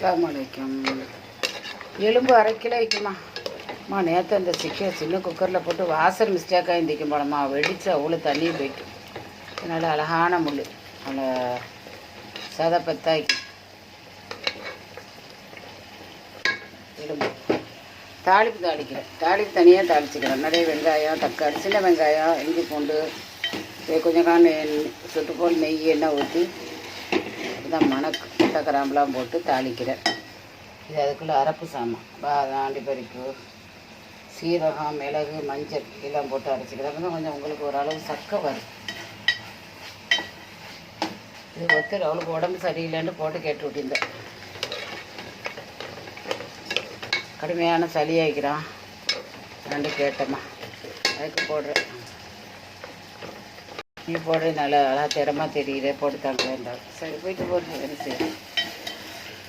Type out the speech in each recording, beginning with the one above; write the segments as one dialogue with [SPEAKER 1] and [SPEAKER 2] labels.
[SPEAKER 1] அஸ்ஸலாமு அலைக்கும். எலும்பு 1/2 கிலோ வைக்குமா நேற்று அந்த சின்ன குக்கரில் போட்டு வாசர் மிஸ்டேக்காக இருந்திக்கும் போலம்மா, வெடித்து அவ்வளோ தண்ணியும் போய்ட்டு. அதனால் அழகான முள் அவ்வளோ சதப்பத்தாய்க்கு எலும்பு தாளிக்கிறேன். தாளிப்பு தனியாக தாளிச்சிக்கிறேன். நிறைய வெங்காயம், தக்காளி, சின்ன வெங்காயம், இஞ்சி பூண்டு, கொஞ்சம் சொட்டு போல் நெய் எண்ணெய் ஊற்றி அப்படிதான் மணக்கு பட்டை கிராம்பெலாம் போட்டு தாளிக்கிறேன். இது அதுக்குள்ளே அரப்பு சாமான், பாதாம், அண்டிப்பருப்பு, சீரகம், மிளகு, மஞ்சள் எல்லாம் போட்டு அரைச்சிக்கிறேன். அப்போ தான் கொஞ்சம் உங்களுக்கு ஓரளவு சக்கை வரும். இது ஒருத்தர் அவளுக்கு உடம்பு சரியில்லைன்னு போட்டு கேட்டு விட்டிருந்தேன். கடுமையான சளி ஆகிக்கிறான் ரெண்டு கேட்டம்மா, அதுக்கு போடுறேன். நீ போடுற நல்லா அழகா திடமா தெரியுற போட்டுத்தாங்களேன்டா. சரி போயிட்டு போடுறேன். வேறு செய்யணும்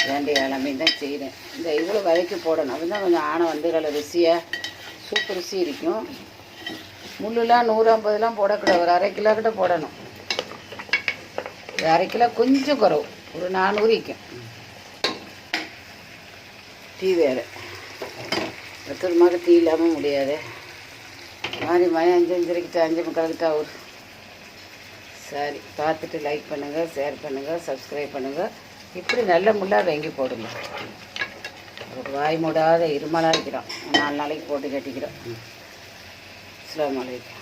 [SPEAKER 1] வேண்டிய எல்லாமே தான் செய்கிறேன். இந்த இவ்வளோ வதக்கி போடணும். அப்போ தான் கொஞ்சம் ஆணை வந்து நல்ல ருசியாக சூப்பு ருசி இருக்கும். முள்ளுலாம் 150 போடக்கூடாது. ஒரு 1/2 கிலோ கிட்ட போடணும். 1/2 கிலோ கொஞ்சம் குறவு, ஒரு 400 இருக்கும். டீ வேறு வெத்தமாக டீ இல்லாமல் முடியாது. மணி 5:30 5:45 ஒரு. சரி, பார்த்துட்டு லைக் பண்ணுங்கள், ஷேர் பண்ணுங்கள், சப்ஸ்கிரைப் பண்ணுங்கள். இப்படி நல்ல முள்ளாக வாங்கி போடுங்க. ஒரு வாய் மூடாத இருமலாக இருக்கிறோம். 4 நாளைக்கு போட்டு கட்டிக்கிறோம். அஸ்ஸலாமு அலைக்கும்.